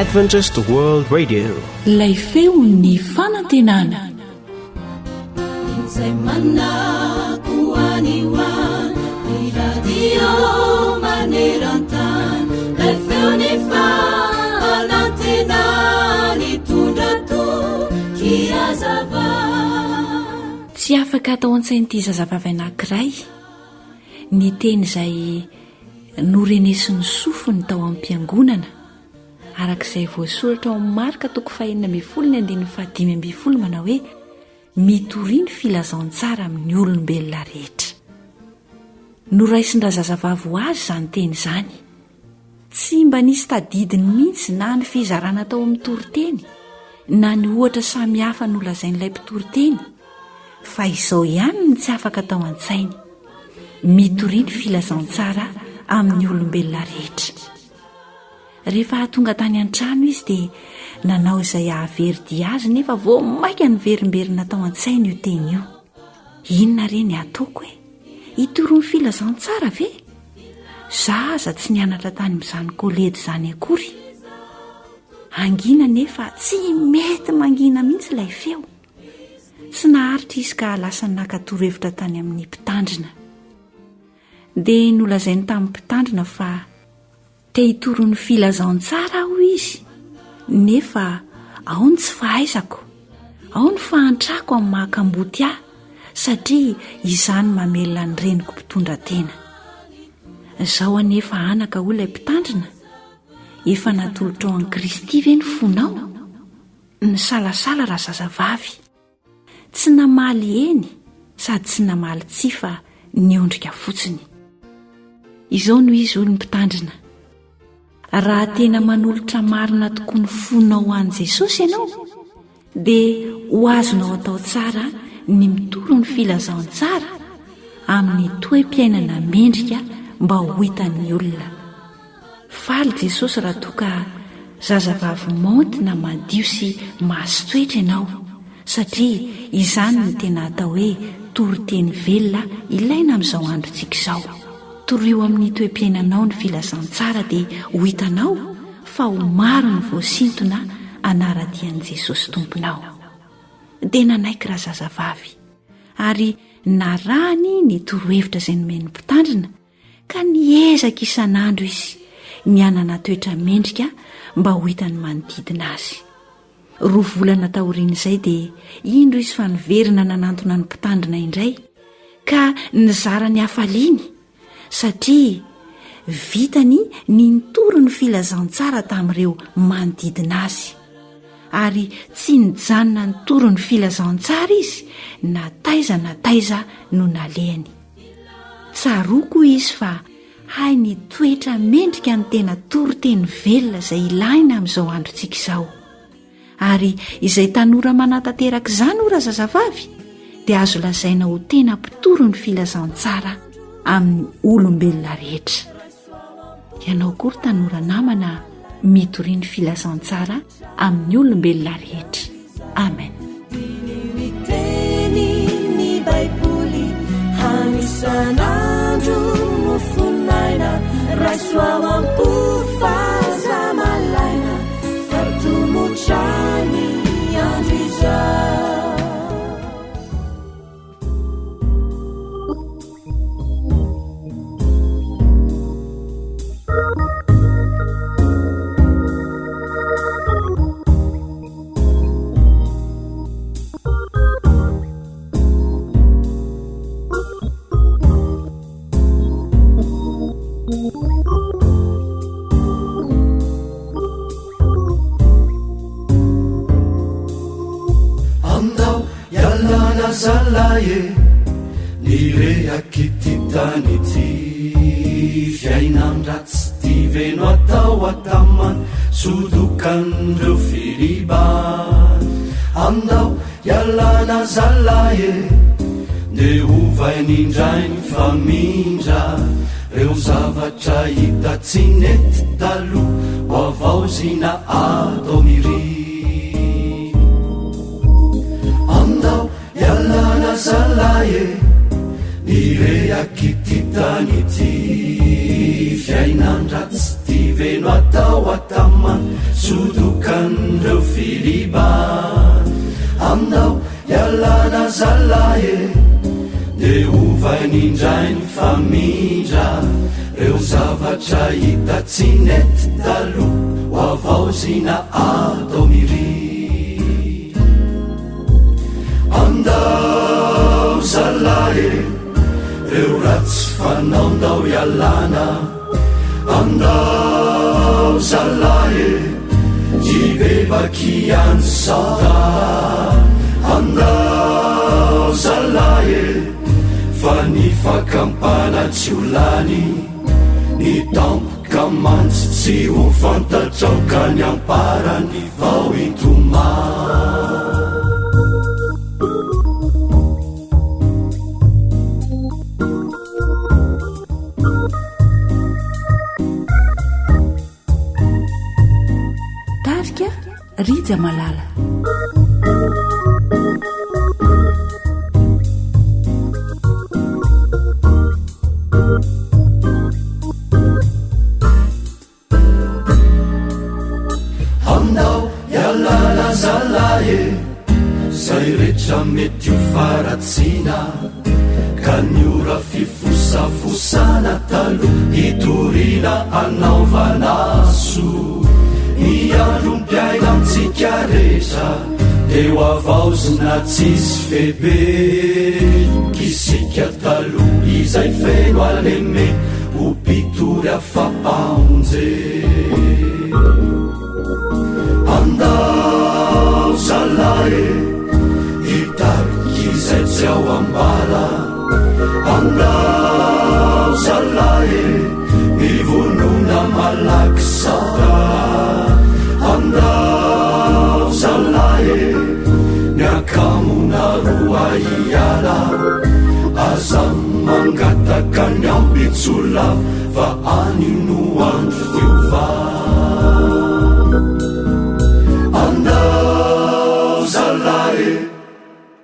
Adventist World Radio. Lay feon'ny fanantenana. Izay manakoaniwa ny radio maneran-tany. Lay feon'ny fanantenana nitondra tokiazava. Tsy afaka atao an-tsain'ity zazavavy anankiray ny teny izay norenesin'ny sofiny tao amin'ny mpiangonana arak'izay voasoratra ao amin'ny Marka 4:15 manao hoe mitoriany filazantsara amin'ny olombelona rehetra. Noraisin-drazazavavy ho azy izany teny izany. Tsy mba nisy tadidiny mihitsy na ny fizarana tao amin'ny toriteny na ny ohatra samihafa nolazain'ilay mpitoriteny, fa izao ihany ny tsy afaka atao an-tsainy: mitoriany filazantsara amin'ny olombelona rehetra. Rehefa tonga tany an-trano izy dia nanao izay ahaveridia azy, nefa vao maika ny verimberina tao an-tsainy io teny io. Inona re ny ataoko hoe? Hitoroany filazantsara ve? Zaza tsy nianatra tany amin'izany kolejy izany akory. Angina nefa tsy mety mangina mihitsy ilay feo. Tsy naharitra izy ka lasa nakatoro-hevitra tany amin'ny mpitandrina. Dia nolazainy tamin'ny mpitandrina fa te hitoro ny filazantsara aho izy, nefa ao ny tsy fahaizako, ao ny fahantrako amin'ny mahakamboty ahy, satria izany mamelona ny reniko mpitondra tena. Izao anefa anaka ho ilay mpitandrina, efa natolotra ao an'i Kristy ve ny fonao? Ny salasala raha zazavavy, tsy namaly eny sady tsy namaly tsia fa niondrika fotsiny. Izao no izy hoy ny mpitandrina: raha tena manolotra marina tokoa ny fonao ho an'i Jesosy ianao, dia ho azonao atao tsara ny mitoro ny filazantsara amin'ny toe-piainana mendrika mba ho hitan'ny olona. Faly Jesosy raha toa ka zazavavy maontina, madio sy mahazo toetra ianao, satria izany ny tena atao hoe toriteny velona ilaina amin'izao androntsika izao. Toroio amin'ny toe-piainanao ny filazantsara dia ho hitanao fa ho maro ny voasintona anara-dian'i Jesosy tomponao. Dia nanaiky raha zazavavy, ary narahany ny torohevitra izay nomeny mpitandrina, ka niezaka isan'andro izy ny anana toetra mendrika mba ho hitany manodidina azy. 2 volana taorian'izay dia indro izy fa niverina nanantona ny mpitandrina indray, ka nizara ny hafaliany, satria vitany ny nitoro ny filazantsara tamin'ireo manodidina azy. Ary tsy nijanona nitoro ny filazantsara izy, na taiza no nalehany. Tsaroko izy fa hay ny toetra mendrika ny tena toriteny velona izay ilaina amin'izao androntsika izao. Ary izay tanora manatanteraka izany ora zazavavy, dia azo lazaina ho tena mpitoro ny filazantsara amin'ny olombelona rehetra. Ianao kory tanora namana, mitoriany filazantsara amin'ny olombelona rehetra. Amen. Miteny ny baiboly hanisan'andro no fonaina, raisoao am-pofaza malaina, fatomotrany andro izao. Zalaye nirehaky ty tany ty, fiainandratsy ty veno atao atamany, sodokan'ireo filibany. Andao ialana zalaye, de ovay nindray ny famindra, reo zavatra hita tsy nety taloha, ho avao zina atao miry. Andao ialana zalaye, nirehaky ty tany ty, fiainandratsy ty veno atao atamany, sodo dukandreo filiban aminao ialana zalae de ovanindrainy famindra reo zavatra hita tsy nety talo ho avao zina atao miry andao zalae reo ratsy fanaondao ialana andao zalae jibebakiany sauta andao zalae fa ny fakampana tsy olany ny tampoka mantsy tsy ho fantatraoka ny amparany vao intoma tarika rija malala zay rehetra mety ho faratsina ka ny ora fifosafosana talo hitorina anaovanaso ny androm-piaina amintsika rehetra eo avaozina tsisy febe kisika talo izay feno aleme ho pitory afapaonje andao zalae hitariky zay tsy ao ambala andao zalae mivonona malaky sauta andao zalae miakamona roa iala aza mangataka ny ambitsola fa any no andro fiova andao zalae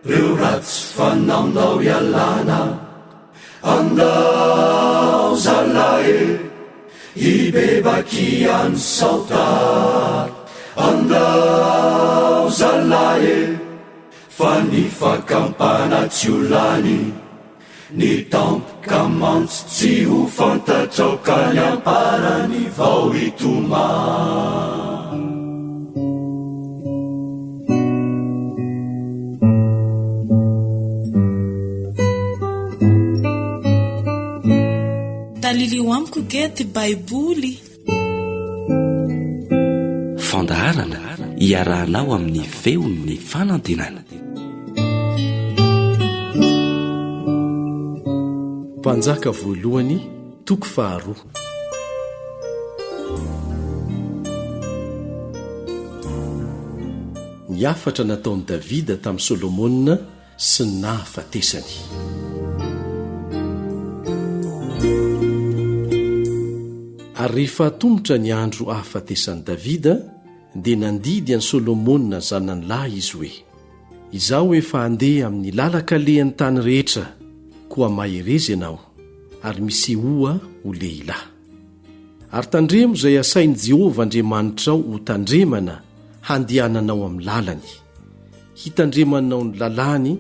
reo ratsy fanaondao ialana andao zalae hibebaky any sauta andao zalae fa ny fakampana tsy olany ny tampoka mantsy tsy ho fantatraoka ny amparany vao itoma talilio amiko gety baiboly fandaharana iarahanao amin'ny feon'ny fanantenana mpanjaka voalohany toko faharoa ny afatra nataony davida tamin'ny solomona sy ny nahafatesany ary rehefa atomotra ny andro ahafatesany davida dia nandidy any solomona zanany lahy izy hoe izaho efa handeha amin'ny lalakalehan'ny tany rehetra koa maherezy ianao ary misy oa ho lehilahy ary tandremo izay asain'i Jehovah Andriamanitrao ho tandremana handehananao amin'ny lalany hitandremanao ny lalàny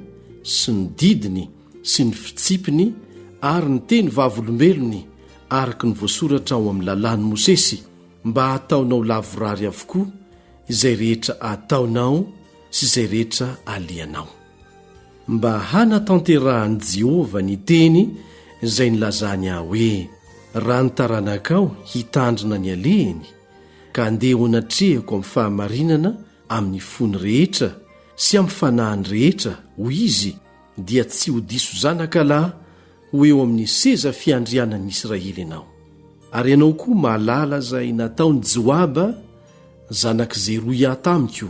sy ny didiny sy ny fitsipiny ary ny teny vavolombelony araka ny voasoratra ao amin'ny lalàny Mosesy mba hataonao lavorary avokoa izay rehetra ataonao sy izay rehetra alianao mba hanatanterahan'i Jehovah ny teny izay nilazany aho hoe raha ny taranakao hitandrina ny alehany ka andeha ho natrehako amin'ny fahamarinana amin'ny fony rehetra sy amin'ny fanahiny rehetra ho izy dia tsy ho diso zanakalahy ho eo amin'ny seza fiandrianan'ny Israely ianao ary ianao koa mahalala izay nataony Joaba zanak' Zeroia tamiko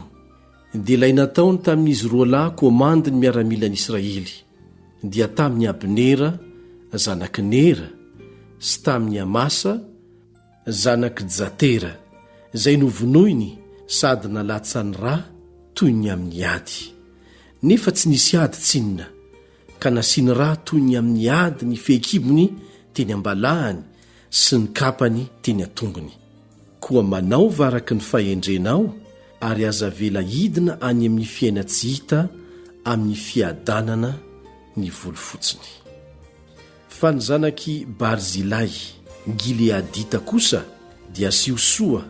dia ilay nataony tamin'izy roa lahy komandy ny miaramilan'i Israely dia tamin'ny Abnera zanak' Nera sy tamin'ny Amasa zanak' Jatera izay novonoiny sady nalatsany rà toy ny amin'ny ady nefa tsy nisy ady tsinona ka nasiany rà toy ny amin'ny ady ny fehikibony teny ambalahany sy ny kapany teny atongony koa manao varaka ny fahendrenao ary aza vela hidina any amin'ny fiaina tsy hita amin'ny fiadanana ny volofotsiny. Fa ny zanaky Barzilay Gileadita kosa dia siosoa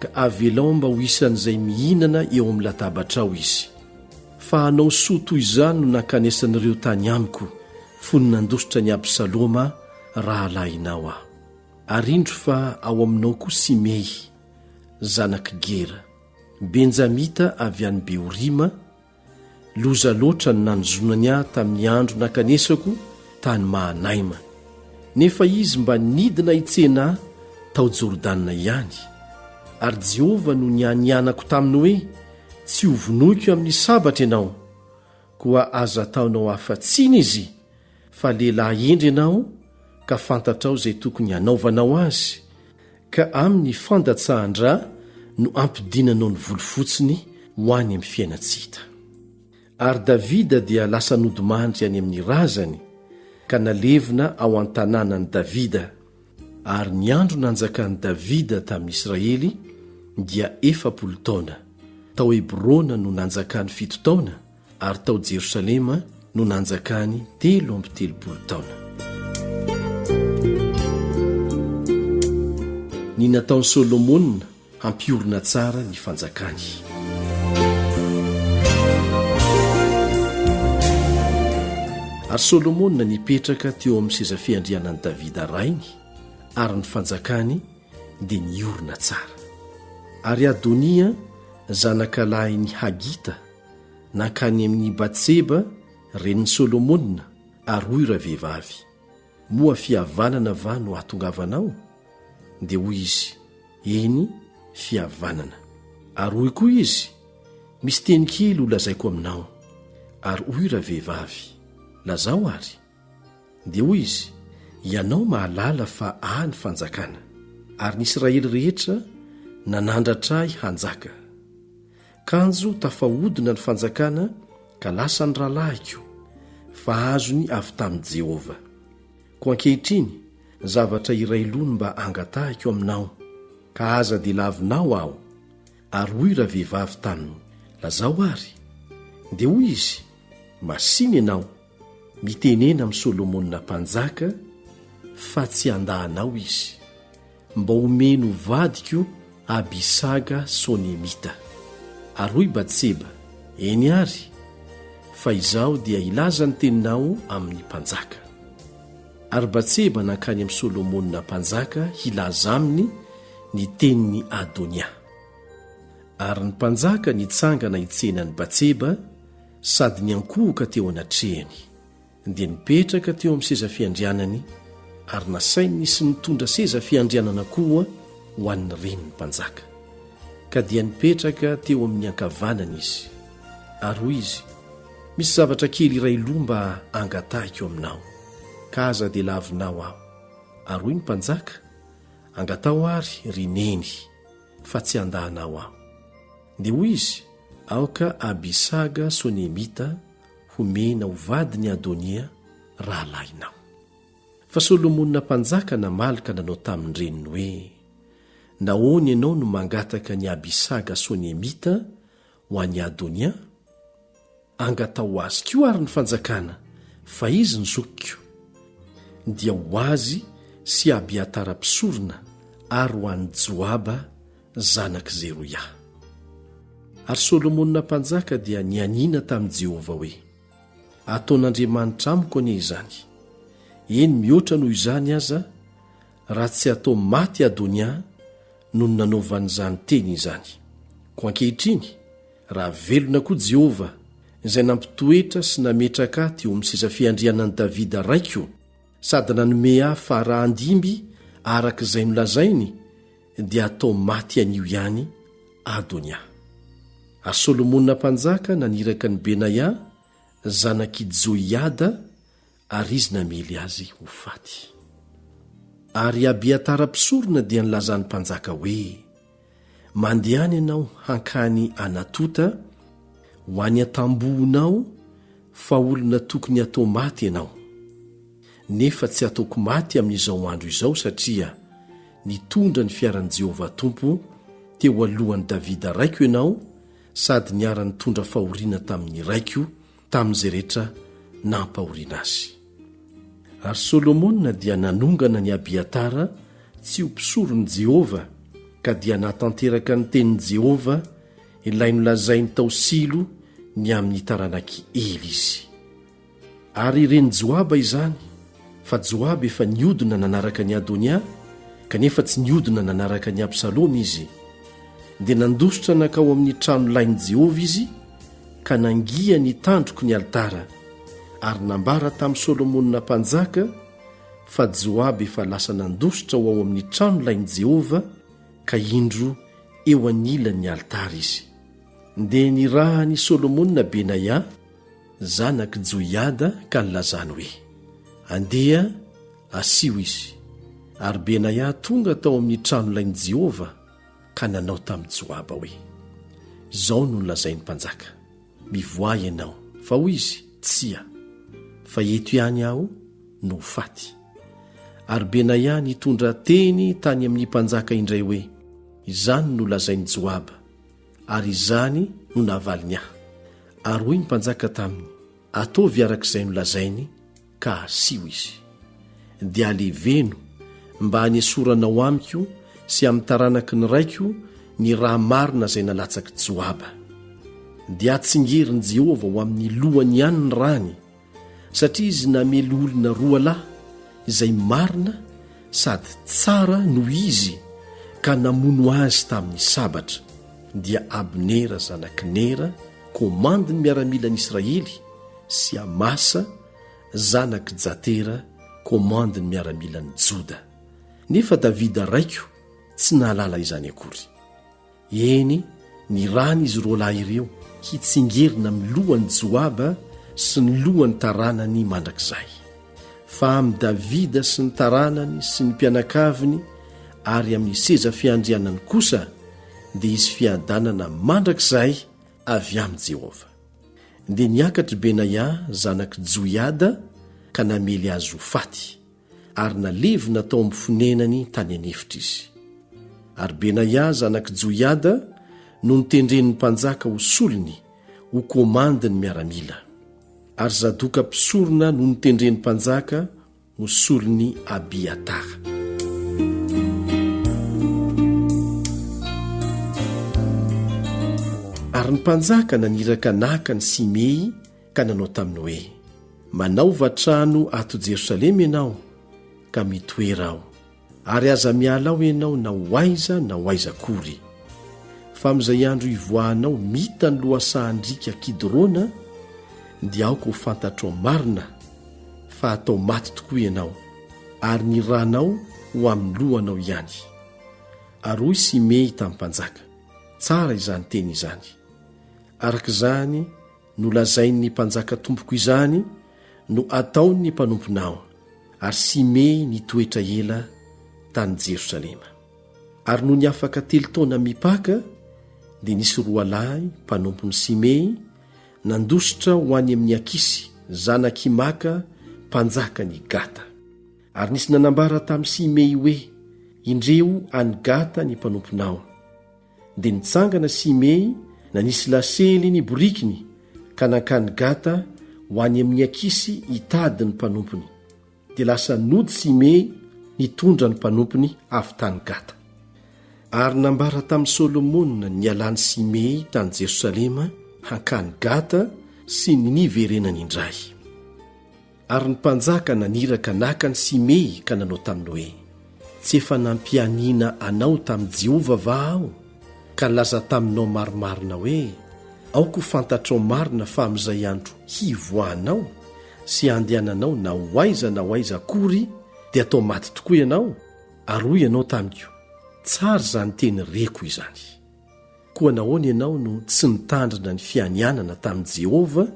ka avelao mba ho isan'izay mihinana eo amin'ny latabatra ao izy. Fa hanao soa toy izany no nankanesan'ireo tany amiko fony nandositra ny Absaloma rahalahinao aho. Arindro fa ao aminao koa Simei zanaky Gera, Benjamita avy any Beorima, loza loatra ny nanozonany ahy tamin'ny andro nankanesako tany Mahanaima. Nefa izy mba nidina hitsena ahy tao Jordana ihany. Ary Jehova no nianianako taminy hoe tsy ho vonoiko amin'ny sabatra ianao, koa aza ataonao afa-tsiny izy, fa lehilahy endry ianao ka fantatrao izay tokony hanaovanao azy, ka amin'ny fandatsahan-drà no ampidinanao ny volofotsiny ho any amin'ny fiaina tsy hita. Ary Davida dia lasa nodimandry any amin'ny razany ka nalevina ao an-tanànan'i Davida. Ary ny andro nanjakan'i Davida tamin'ny Israely dia 40 taona. Tao Hebrona no nanjakany 7 taona, ary tao Jerosalema no nanjakany 13 taona. Ny nataon'i Solomona hampiorina tsara ny fanjakany. Ary Solomona nipetraka teo amin'ny seza fiandrianan'i Davida rainy, ary ny fanjakany dia niorina tsara. Ary Adonia zanakalahy ny Hagita nankany amin'ny Batseba renin'ny Solomona, ary hoy ravehivavy, moa fihavanana va no ahatongavanao? Dia hoy izy, eny fihavanana. Ary hoy koa izy, misy teny kely ho lazaiko aminao. Ary hoy ravehivavy, lazao ary. Dia hoy izy, ianao mahalala fa ny fanjakana, ary ny Israely rehetra nanandratra ahy hanjaka. Kanjo tafahodina ny fanjakana ka lasa ny rahalahyko, fa azony avy tamin'i Jehova. Ko ankehitriny zavatra iray lony mba angatahiko aminao, ka aza dia lavinao aho. Ary hoy ravehivavy taminy, lazao ary. Dia hoy izy, masiny ianao, mitenena amin'ny Solomona mpanjaka, fa tsy andahanao izy, mba homeno vadiko Abisaga Sonemita. Ary hoy Batseba, eny ary, fa izaho dia ilaza ny teninao amin'ny mpanjaka. Ary Batseba nankany amin'ny Solomona mpanjaka hilaza aminy ny tenin'ny Adonia. Ary ny mpanjaka nitsangana hitsenan'ny Batseba sady niankohoka teo anatrehany, dia nipetraka teo amin'ny seza fiandrianany, ary nasainy nisy nitondra seza fiandrianana koa ho an'ny reniny mpanjaka, ka dia nipetraka teo amin'ny ankavanana izy. Ary hoy izy, misy zavatra kely iray lomba angatahiko aminao, ka aza dia lavinao aho. Ary hoy ny mpanjaka, angatao ary rineny, fa tsy andahanao aho. Dia hoy izy, aoka Abisaga Sonemita homena ho vadiny Adonia rahalahinao. Fa Solomona mpanjaka namalaka nanao tamin'ny reniny hoe, nahoana ianao no mangataka ny Abisaga Sonemita ho an'ny Adonia? Angatao azy koa ary ny fanjakana, fa izy ny zokiko, dia ho azy sy Abiatara mpisorona, ary ho an'ny Joaba zanaky Zeroia. Ary Solomona mpanjaka dia nianina tamin'i Jehova hoe, ataon'Andriamanitra amiko anie izany. Eny mihoatra noho izany aza, raha tsy atao maty Adonia no nanaovan'izany teny izany. Ko ankehitriny, raha velona koa Jehova, izay nampitoetra sy nametraka teo amin'ny seza fiandrianan'i Davida raiko, sady nanome ahy farahandimby arak'izay nolazainy, dia atao maty anio ihany Adonia. Ary Solomona mpanjaka naniraka ny Benaia zanaky Joiada, ary izy namely azy ho faty. Ary Abiatara mpisorona dia nilazany mpanjaka hoe, mandehany ianao hankany Anatota ho any atambohonao, fa olona tokony atao maty ianao. Nefa tsy ataoko maty amin'izao andro izao, satria nitondra ny fiaran'i Jehova Tompo teo alohan'i Davida raiko ianao sady niara-ny tondra fahoriana tamin'ny raiko tamin'izay rehetra nampahoriana azy. Ary Solomona dia nanongana ny Abiatara tsy ho mpisoron'i Jehova ka dia natanteraka ny tenin'i Jehova ilay nolazainy tao Silo ny amin'ny taranaki Ely izy. Ary ireny Joaba izany, fa Joaba efa niodina nanaraka ny Adonia kanefa tsy niodina nanaraka ny Absaloma izy, dia nandositra nakao amin'ny trano lain'i Jehova izy ka nangia ny tandroko ny altara. Ary nambara tamin'i Solomona mpanjaka fa Joaba efa lasa nandositra ho ao amin'ny trano lain'i Jehova ka indro eo anilan'ny altara izy. Dia nirahany Solomona Benaia zanak' Joiada ka nilazany hoe andeha asio izy. Ary Benaia tonga tao amin'ny trano lain'i Jehova ka nanao tamin'i Joaba hoe izao no nolazainy mpanjaka, mivoay ianao fa hoy izy tsia, fa eto ihany aho no faty. Ary Benaia nitondra teny tany amin'ny mpanjaka indray hoe izany no lazainy Joaba ary izany no navaliny ahy. Ary hoy ny mpanjaka taminy ataovy arak'izay no lazainy ka asio izy. Dia aleveno mba hanesoranao amiko sy amin'ny taranaky ny raiko ny raha marina izay nalatsaky Joaba. Dia atsingerin'i Jehova ho amin'ny lohany ihany ny rany, satria izy namely olona roa lahy izay marina sady tsara noho izy ka namono azy tamin'ny sabatra. Dia Abnera zanaky Nera, komandiny miaramila ny Israely, sy Amasa zanaky Jatera, komandiny miaramila ny Joda. Nefa Davida raiko tsy nahalala izany akory. Eny, ny rany izy roa lahy ireo hitsingerina amin'ny lohan'i Joaba sy ny lohan'ny taranany mandrakizay. Fa amin'ny Davida sy ny taranany sy ny mpianakaviny ary amin'ny seza fiandrianany kosa dia izy fiadanana mandrakizay avy amin'i Jehova. Dia niakatry Benaia zanak' Joiada ka namely azy ho faty, ary nalevina tao amin'ny fonenany tany anefitra izy. Ary Benaia zanak' Joiada no nitendren'ny mpanjaka ho solony ho komandiny miaramila. Ary Zadoka mpisorona no nitendren'ny mpanjaka ho solony Abiatara. Ary ny mpanjaka naniraka naka ny Simei ka nanao taminy hoe manaova trano ato Jerosalema ianao ka mitoera aho, ary aza miala aho ianao na ho aiza kory. Fa amin'izay andro ivoahanao mita ny lohasahandrika Kidrona dia aoko ho fantatro marina fa atao maty tokoa ianao, ary ny ranao ho amin'ny lohanao ihany. Ary hoy Simei tamin'ny mpanjaka, tsara izany teny izany. Arak'izany no lazain'ny mpanjaka tompoko izany no ataony ny mpanomponao. Ary Simei nitoetra ela tany Jerosalema. Ary no ny afaka 3 taona mipaka dia nisy 2 lahy mpanompon'ny Simei nandositra ho any amin'ny Akisy zanaky Maka mpanjaka ny Gata. Ary nisy nanambara tamin'ny Simei hoe indreo any Gata ny mpanomponao. Dia nitsangana Simei na nisy lasely ny borikiny ka nankany Gata ho any amin'ny Akisy hitady ny mpanompony. Dia lasa nody Simei nitondra ny mpanompony avy tany Gata. Ary nambara tamin'i Solomona ny alany Simei tany Jerosalema hankany Gata sy ny niverenany indray. Ary ny mpanjaka naniraka nakany Simei ka nanao taminy hoe tsy efa nampianina anao tamin'i Jehova va aho ka laza taminao marimarina hoe aoko fantatrao marina fa amin'izay andro hivoahanao sy andehananao na ho aiza kory dia atao maty tokoa ianao. Ary hoy ianao tamiko tsara zany teny reko izany. Koa nahoana ianao no tsy nitandrina ny fianianana tamin'i Jehova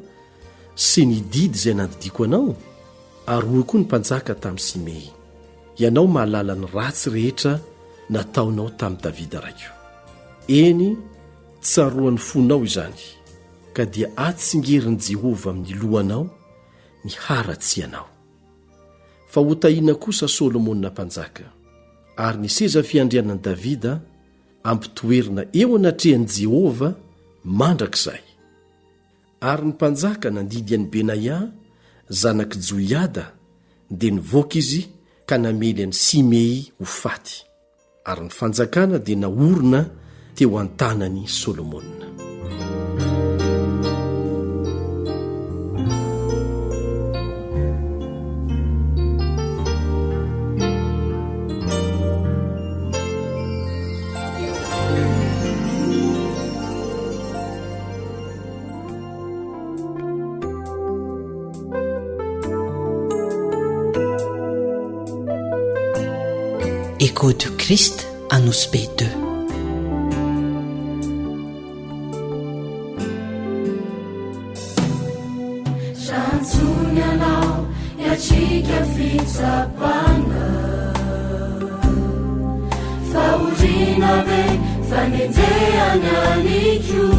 sy ny didy izay nandidiko anao? Ary hoy koa ny mpanjaka tamin'i Simei, ianao mahalala ny ratsy rehetra nataonao tamin'i Davida raiko. Eny, tsaroan'ny fonao izany, ka dia atsingerin'i Jehova amin'ny lohanao ny haratsy anao. Fa hotahiana kosa Solomona mpanjaka, ary ny seza fiandrianan'i Davida ampitoerina eo anatrehany Jehova mandrakizay. Ary ny mpanjaka nandidy any Benaia zanaky Joiada dia nivoaka izy ka namely any Simei ho faty. Ary ny fanjakana dia naorina teo an-tanany Solomona. Écho du Christ annonce B2. Chantsunianao yatsika fitsapana faurinave fanenjeany anikio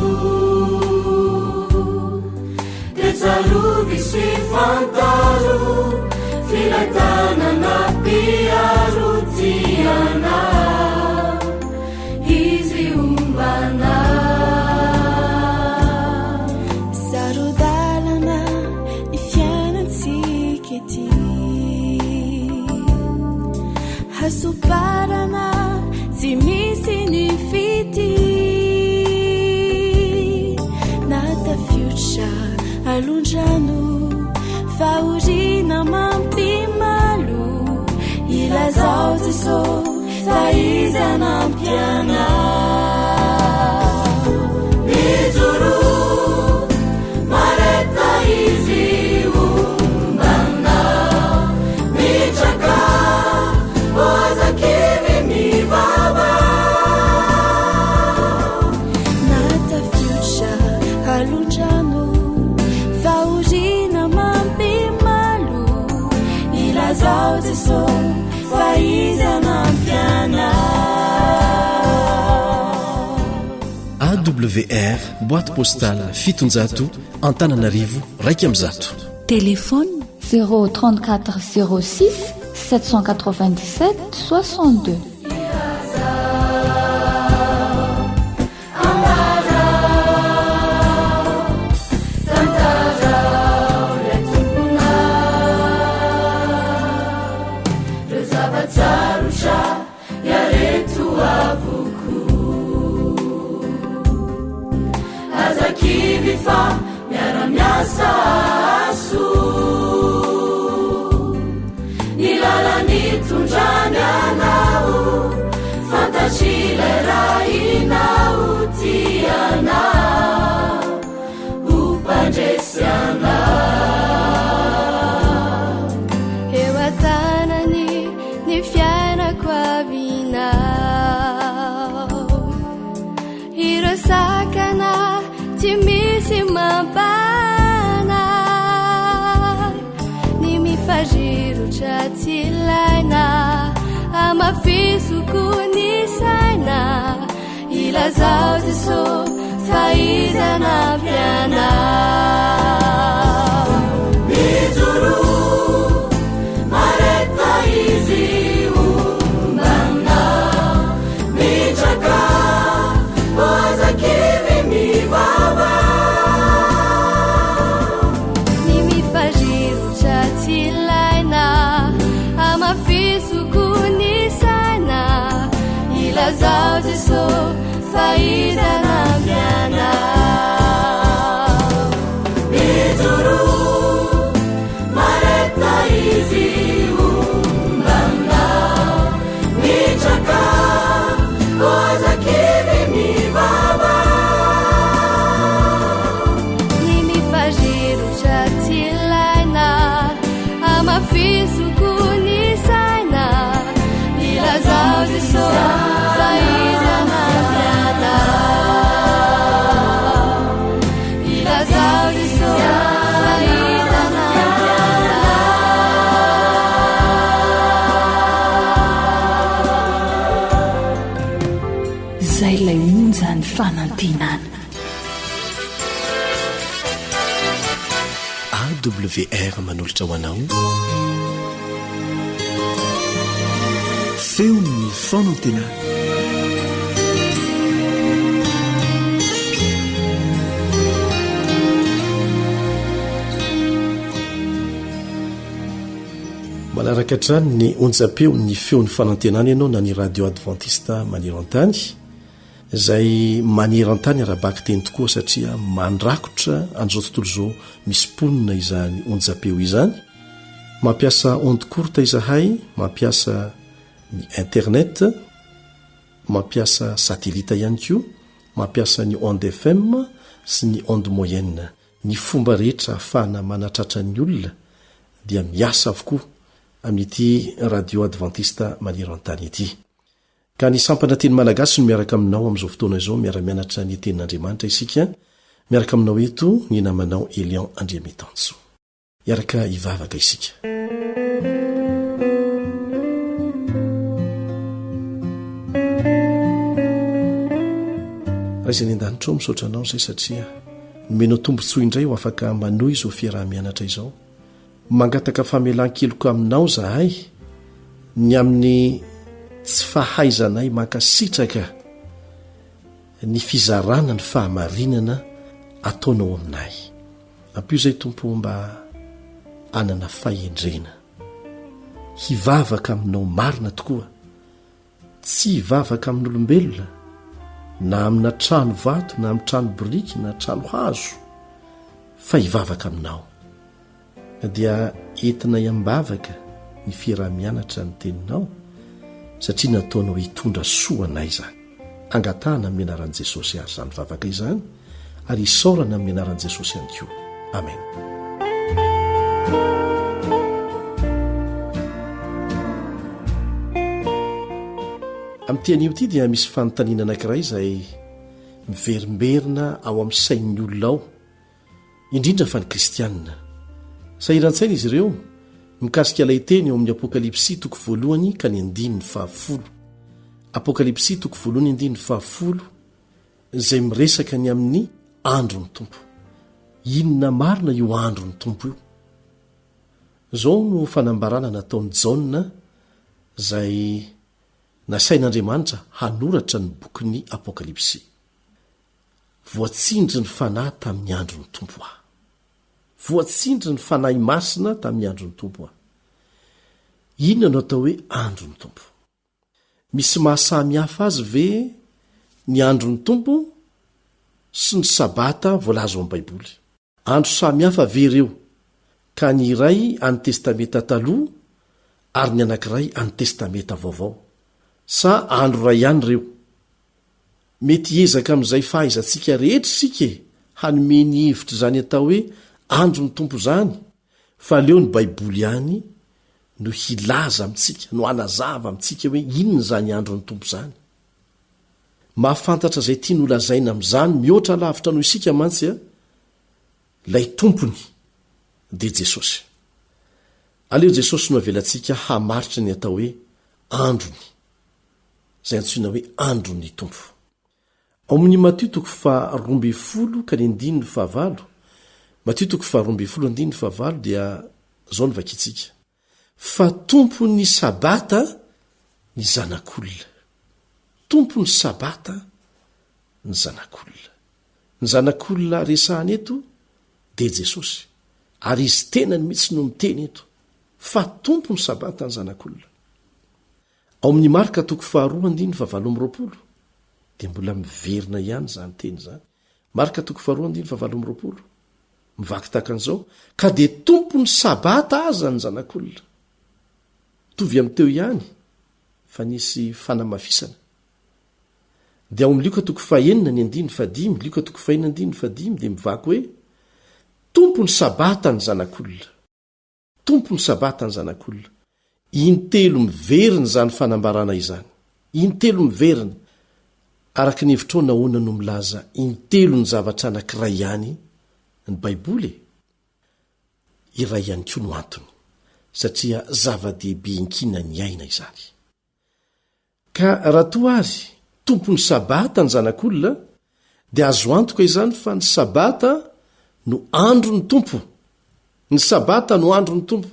tetsarovy sy fantaro filatanana piarotiana izy ombana sarodalana ny fiainatsika ety hasoparana tsy misy ny fity natafiotra alondrano faorina mampimalo ilazao Jesô faizana ampiana mijoro mareta izy ombana mitraka oazakivy mivava natafiotra alondrano faorina mampimalo ilazao Jesô faizana ampiana. AWR boîte postale 700 Antananarivo 100. Téléphone 034 06 797 62. Miaramiasa asu nilalani tunjani anao fantacile rainao tiana upandesiana ewatanani ni fiana kwa vinao hirosakana timisi mabana nimifajiro chatilaina amafisu kunisaina ilazao Jesô faizana ampiana mijoro mareta izy ombana mitraka oazakivy mivava nimifajiro chatilaina amafisu kunisaina ilazao Jesô faizana ampiana mijoro mareta izy ombana mitraka oazakivy mivava nimifajiro chatilaina amafisu kunisaina ilazao Jesô faizana ampiana ilazao Jesô faizana ampiana zay lay monja ny fanantenana. AWR manolotra ho anao feon'ny fanantenana manaraka trany ny onjapeo ny feon'ny fanantenana ianao na ny radio adventiste maneran-tany izay maneran-tany arabaky teny tokoa satria mandrakotra an'izao tontolo izao misy mponina izany onjapeo izany mampiasa onde courte izahay mampiasa ny internet mampiasa satellite ihany koa mampiasa ny onde FM sy ny onde moyenne ny fomba rehetra ahafahana manatratra ny olona dia miasa avokoa amin'ity radio adventiste maneran-tany ity ka ny sampana teny malagasy no miaraka aminao amin'izao fotoana izao miara-mianatra ny tenin'Andriamanitra isika miaraka aminao eto ny namanao Elian Andriamitanso iaraka ivavaka isika raizany an-danitra ao misaotra anao zay satria nomenao tombontsoa indray ho afaka manohy izao fiarah-mianatra izao mangataka famelan-keloko aminao zahay ny amin'ny tsy fahaizanay mankasitraka ny fizarana ny fahamarinana ataonao aminay ampio izay tompo mba anana fahendrena hivavaka aminao marina tokoa tsy hivavaka amin'olombelona na amina trano vato na amin'ny trano biriky na trano hazo fa hivavaka aminao dia entina iambavaka ny fiarah-mianatra ny teninao satria nataonao hitondra soanay zany angatahana amin'ny anaran'i Jesosy ary zany vavaka izany ary isaorana amin'ny anaran'i Jesosy ihany koa amen. Amin'ity anio ity dia misy fanontaniana anankiray izay miverimberina ao amin'ny sain'ny olona ao indrindra fa ny kristianina sahiran-tsaina izy ireo mikasika ilay teny eo amin'ny apokalipsy toko voalohany ka ny 10:10 apokalipsy toko voalohany 10:10 izay miresaka ny amin'ny andro ny tompo inona marina io andro ny tompo io zao no fanambarana nataon'ny Jaona izay nasain'Andriamanitra hanoratra ny bokin'ny apokalipsy voatsindry ny fanahy tamin'ny andro ny tompo aho voatsindry ny fanahy masina tamin'ny andro ny tompo aho inona no atao hoe andro ny tompo misy mahasamy hafa azy ve ny andro ny tompo sy ny sabata voalaza ao amin'ny baiboly andro samy hafa ve ireo ka ny iray any testameta taloha ary ny anankiray any testameta vaovao sa andro ray ihany ireo mety ezaka amin'izay fahaizantsika rehetra sika hanome ny hevitra izany atao hoe andro ny tompo zany fa leo ny baiboly ihany no hilaza amintsika no anazava amintsika hoe inona zany andro ny tompo zany mahafantatra izay tia nolazaina amin'izany mihoatra lavitra no isika mantsy a lay tompony dia Jesosy aleo Jesosy no avelantsika hamaritra ny atao hoe androny izay antsoina hoe andro ny tompo ao amin'ny Matthieu 12 ka ny 9:9 Matthieu 12:9 dia zao ny vakitsika fa tompony sabata ny zanak'olona tompony sabata ny zanak'olona ny zanak'olona resahany eto dia Jesosy ary izy tenany mihitsy no miteny eto fa tompony sabata ny zanak'olona ao amin'ny Marka 2:17 dia mbola miverina ihany zany teny zany Marka 2:17 mivaky tahaka an'izao ka dia tompony sabata aza ny zanak'olona tovy amin'ny teo ihany fa nisy fanamafisana dia ao amin'ny Luka 4:9 Luka 4:9 dia mivaky hoe tompony sabata ny zanak'olona tompony sabata ny zanak'olona intelo miverina zany fanambarana izany intelo miverina araka ny hevitra nahoana no milaza intelo ny zavatra anankiray ihany ny baiboly iray ihany koa no antony satria zava-dehibe inkina ny aina izany ka raha toa azy tompony sabata ny zanak'olona dia azo antoka izany fa ny sabata no andro ny tompo ny sabata no andro ny tompo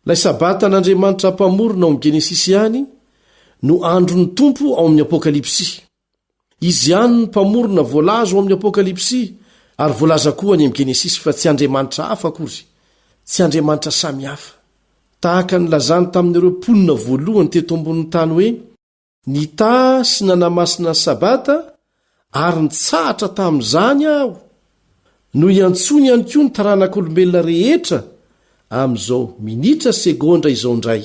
lay sabata n'Andriamanitra mpamorona ao amin'ny Genesisy ihany no andro ny tompo ao amin'ny apokalipsy izy ihany ny mpamorona voalaza ao amin'ny apokalipsy ary voalaza koa any amin'ny Genesisy fa tsy Andriamanitra hafa akory tsy Andriamanitra samy hafa tahaka ny lazany tamin'ireo mponina voalohany teto ambonin'ny tany hoe nita sy nanamasina ny sabata ary nitsahatra tamin'izany aho no iantsony ihany koa ny taranak'olombelona rehetra amin'izao minitra segondra izao indray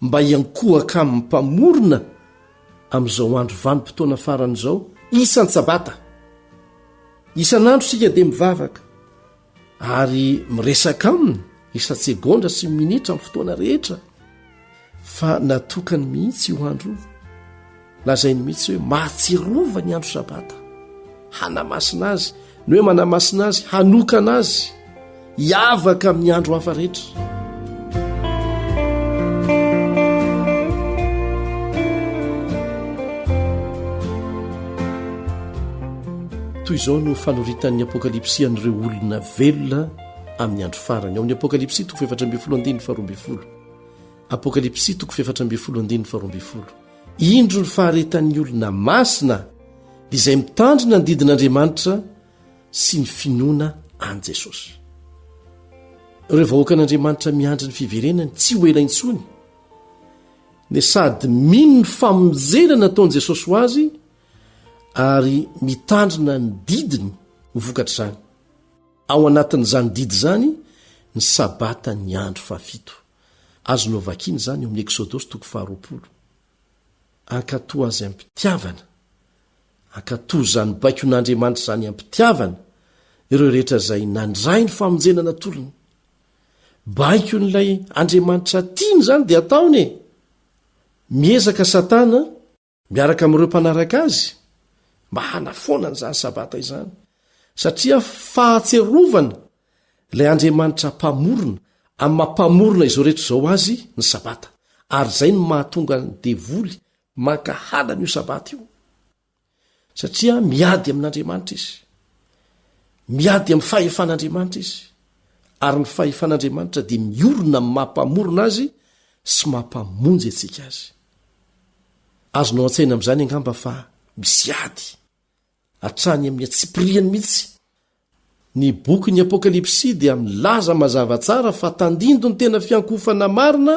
mba iankohaka amin'ny mpamorona amin'izao andro vanim-potoana faran'izao isan'ny sabata. Isan'andro sika dia mivavaka ary miresaka aminy isan-tsegondra sy minitra amin'ny fotoana rehetra fa natokany mihitsy io andro lazainy mihitsy hoe mahatsiarova ny andro sabata hanamasina azy ny hoe manamasina azy hanokana azy hiavaka amin'ny andro hafa rehetra. toy izao no fanoritan'ny apokalipsy an'ireo olona velona amin'ny andro farany ao amin'ny apokalipsy 7:12 apokalipsy 7:12 indro ny faharetan'ny olona masina izay mitandrina ny didin'Andriamanitra sy ny finoana an Jesosy. Ireo vahoaka an'Andriamanitra miandry ny fiverenany tsy ho ela intsony ne sady mino ny famonjena nataon'i Jesosy ho azy ary mitandrina ny didiny ho vokatra izany. Ao anatin'izany didy izany ny sabata ny andro fafito. Azonao vakiana izany eo amin'ny Exodosy 20. Ankatoa azy ampitiavana, ankatoa izany baikon'Andriamanitra izany ampitiavana ireo rehetra izay nandray ny famonjena natolony. Baikon'ilay Andriamanitra tiany izany dia ataony e. Miezaka Satana miaraka amin'ireo mpanaraka azy mba hanafoana n'izany sabata izany satria fahatserovana ilay Andriamanitra mpamorona amin'ny mampamorona izao rehetra izao azy ny sabata ary izay no mahatonga ny devoly mankahala n'io sabata io satria miady amin'Andriamanitra izy, miady amin'ny fahefan'Andriamanitra izy ary ny fahefan'Andriamanitra dia miorona amin'ny mampamorona azy sy mampamonjy antsika azy. Azonao an-tsaina amin'izany angamba fa misy ady hatrany amin'ny atsipiriany mihitsy. Ny boky ny apokalipsy dia milaza mazava tsara fa tandindo ny tena fiankofana marina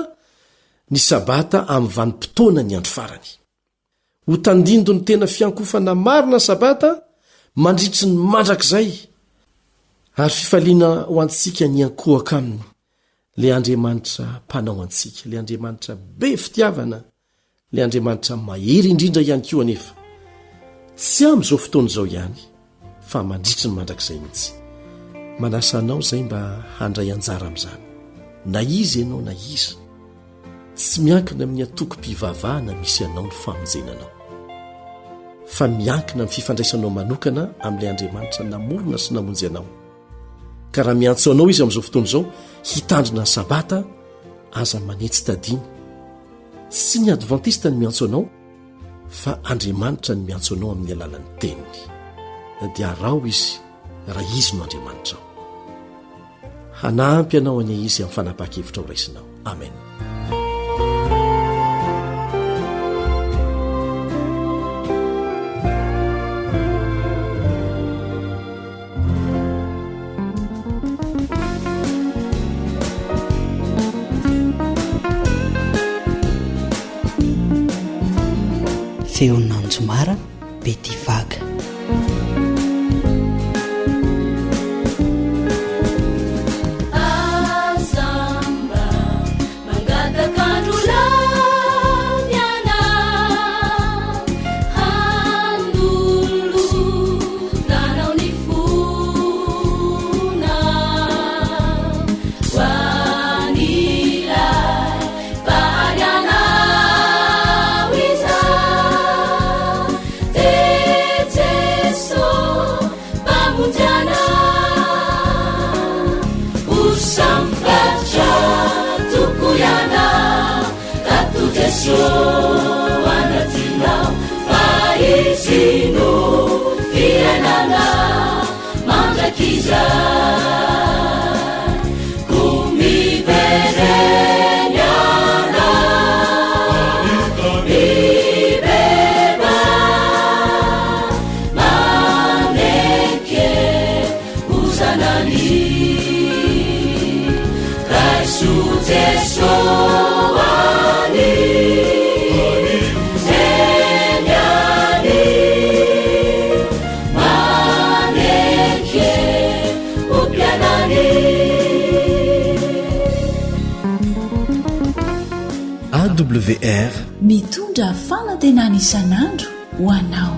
ny sabata amin'ny vanim-potoana ny andro farany. Ho tandindo ny tena fiankofana marina sabata mandritry ny mandrakizay ary fifaliana ho antsika ny ankohaka aminy le Andriamanitra mpanao antsika, le Andriamanitra be fitiavana, le Andriamanitra mahery indrindra ihany koa anefa tsy amin'izao fotoana izao ihany fa mandritry ny mandrakizay mihitsy. Manasa anao izay mba handray anjara amin'izany, na izy ianao na iza, tsy miankina amin'ny atoko-pivavahana misy anao ny famonjenanao fa miankina amin'ny fifandraisanao manokana amin'ilay Andriamanitra namorona sy namonjy anao. Ka raha miantso anao izy amin'izao fotoana izao hitandrina ny sabata aza manetsy tadiny. Tsy ny advantista ny miantso anao fa Andriamanitra ny miantso anao amin'ny alalan'ny teniny. Dia arao izy raha izy no Andriamanitra ao. Hanampy anao any izy amin'ny fanapakevitra ho raisinao. Amen. feonanjomara betivaga anatinao faizino fiainana mandrakiza kumiverenyana ibeba maneke uzanani Yesu AWR mitondra fanantenana isan'andro ho anao.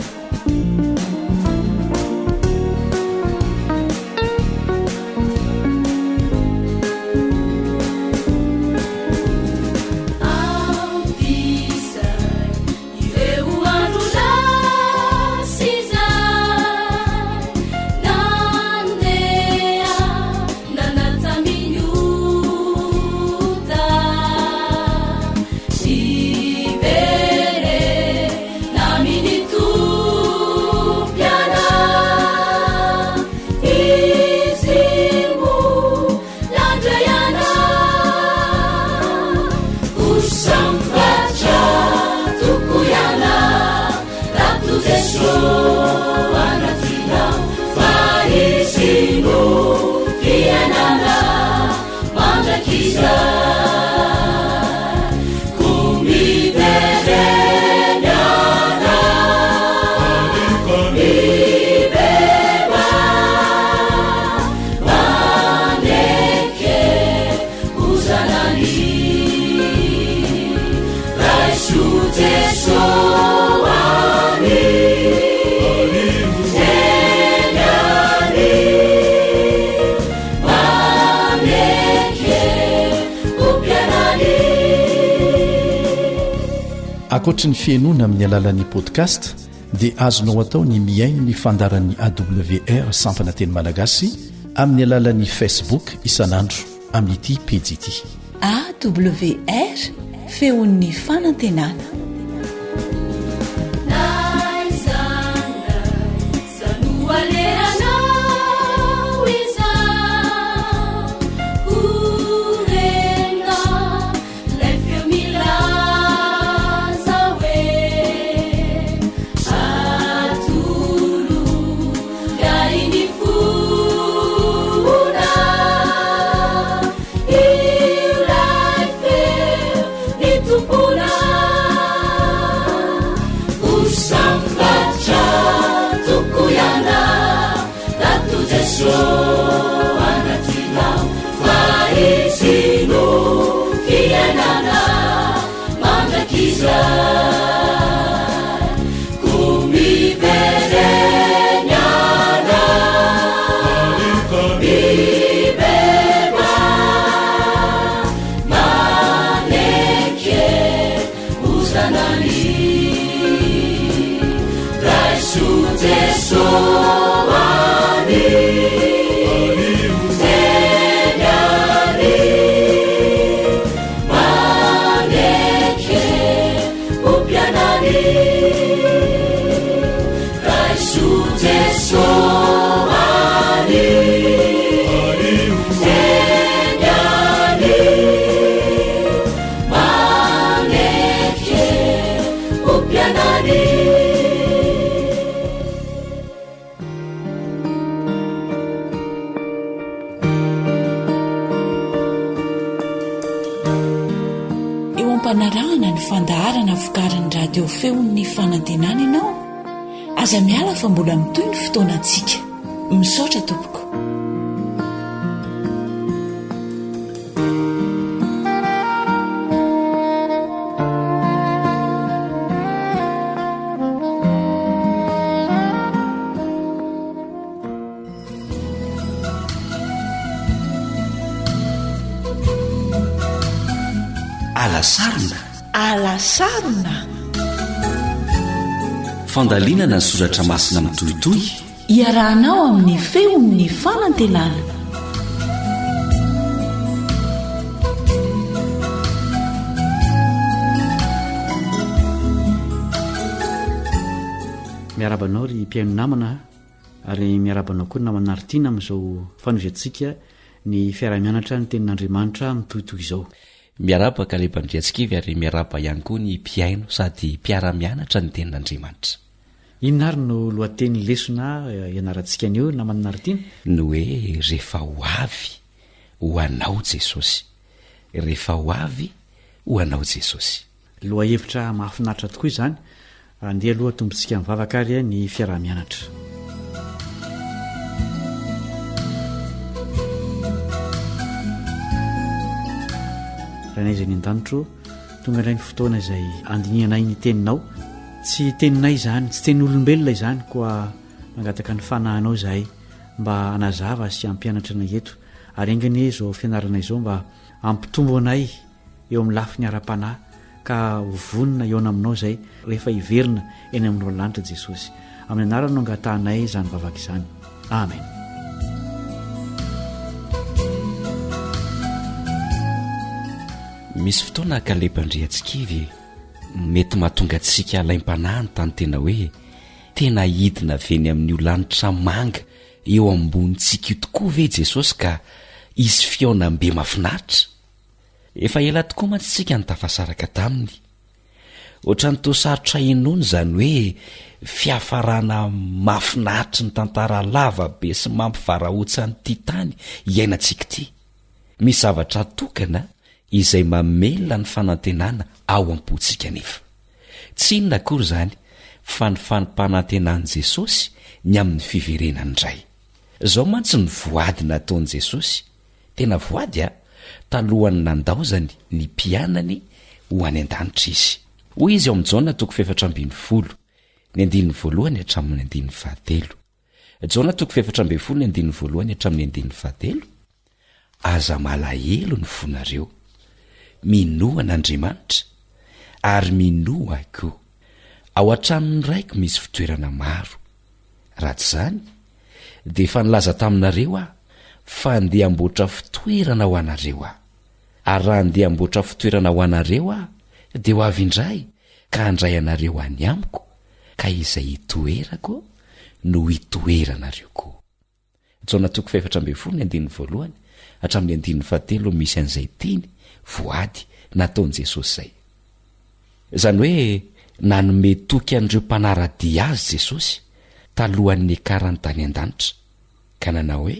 Ankoatra ny fiainoana amin'ny alalan'ny podcast dia azonao atao ny miaino ny fandaran'ny AWR sampana teny malagasy amin'ny alalan'ny Facebook isan'andro amin'ity pejy ity AWR feon'ny fanantenana. Panarahana ny fandaharana vokarin'ny radio feon'ny fanantenana ianao. Aza miala fa mbola mitoy ny fotoanantsika. Misaotra tompoko. Alasarona fandalinana ny soratra masina mitohitohy iarahanao amin'ny feon'ny fanantenana. miarabanao ry mpiaino namana ary miarabanao koa namana aritiana amin'izao fanoziantsika ny fiaramianatra ny tenin'Andriamanitra mitohitohy izao. miarabaka lehibanidriantsikivy ary miaraba ihany koa ny mpiaino sady mpiara-mianatra ny tenin'Andriamanitra. Inona ary no lohateny lesona ianarantsika anio namana aritiana? No hoe rehefa ho avy ho anao Jesosy. rehefa ho avy ho anao Jesosy. loha hevitra mahafinaritra tokoa izany. Andeha aloha tombontsika mivavakary ny fiarah-mianatra. rahanay izay ny an-danitro tonga indray ny fotoana izay andinianay ny teninao. Tsy teninay izany, tsy tenin'olombelona izany, koa mangataka ny fanahinao zahay mba anazava sy ampianatra anay eto. Ary engany izao fianarana izao mba ampitombo anay eo amin'ny lafiny ara-panahy ka hovonina eo aminao zay rehefa hiverina eny amin'ireo lanitra Jesosy. Amin'ny anarana no angatahanay izany vavaka izany. Amen. Misy fotoana kalebandriatsikivy mety mahatonga antsika alaim-panahy ny tany tena hoe tena hidina veny amin'io lanitra manga eo ambonitsika io tokoa ve Jesosy ka izy fiaonam-be mafinaritra. Efa ela tokoa mantsy tsika ny tafasaraka taminy. Ohatrany tosarotra inoany izany hoe fiafarana mafinaritra ny tantara lava be sy mampivarahotsa ny ity tany iainantsika ity. Misy zavatra tokana izay mamelona ny fanantenana ao am-pontsika nefa. Tsy inona akory izany fa ny fanimpanantenan'i Jesosy ny amin'ny fiverenany indray. Izao mantsy ny voady nataon'i Jesosy. Tena voady talohany nandaozany ny mpianany ho any an-danitra izy. Hoy izy ao amin'ny Jaona 4:12 ny 1 hatramin'ny 9. Jaona 4:12 hatramin'ny 9. Aza malahelo ny fonareo, minoa n'Andriamanitra ary minoa koa. Ao an-tranony raiko misy fitoerana maro. Raha tsy izany dia efa nilaza taminareo fa andeha amboatra fitoerana ho anareo ary raha andeha amboatra fitoerana ho anareo dia ho avy indray ka handray anareo any amiko, ka izay hitoerako no hitoeranareo koa. Jaona 4:12 hatramin'ny 9 misy an'izay teny voady nataon'i Jesosy zay. Izany hoe nanome toky an'ireo mpanaradia azy Jesosy talohan'ny akarany tany an-danitra ka nanao hoe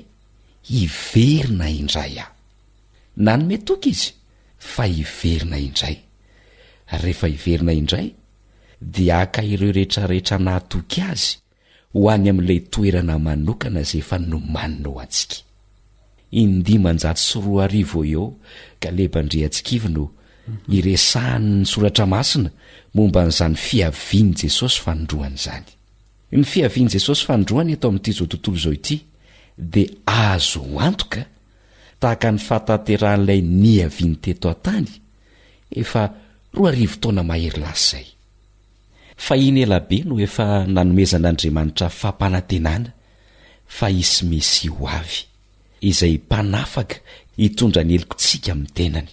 hiverina indray nanome toky izy fa hiverina indray. Rehefa hiverina indray dia aka ireo rehetrarehetra nahatoky azy ho any amin'ilay toerana manokana izay efa nomanina ho antsika. 9:4 eo kalebandriatsikivy no iresahany ny soratra masina momba n'izany fiaviany Jesosy fanondroany izany. Ny fiaviany Jesosy fanondroany eto amin'ity zao tontolo izao ity dia azo antoka tahaka ny fahatanteran'ilay niaviany teto an-tany efa 2000 taona mahery lasa izay. Fa iny elabe no efa nanomezan'Andriamanitra fampanantenana fa hisy Mesy ho avy izay mpanafaka hitondra ny helokontsika amin'ny tenany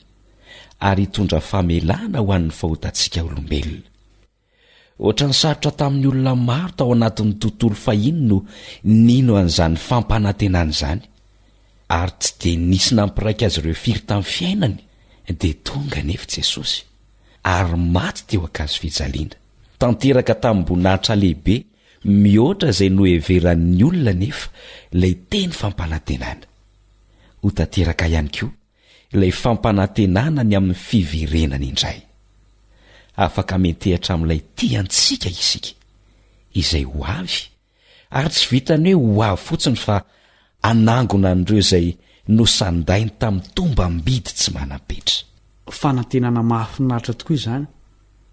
ary hitondra famelana ho an'ny fahotantsika olombelona. Ohatrany sarotra tamin'ny olona maro tao anatin'ny tontolo fahiny no nino an'izany fampanantenana izany ary tsy dia nisy nampiraika azy ireo firy tamin'ny fiainany dia tonga nefa Jesosy ary maty teo ankazo fijaliana. Tanteraka tamin'am-boninahitra lehibe mihoatra izay noheveran'ny olona nefa ilay teny fampanantenana. Ho tanteraka ihany koa ilay fampanantenana ny amin'ny fiverenany indray. Afaka metehatra amin'ilay tiantsika isika izay ho avy ary tsy vitany hoe ho avy fotsiny fa anangona an'ireo izay nosandainy tamin'ny tombam-bidy tsy manam-petra. Fanantenana mahafinaritra tokoa izany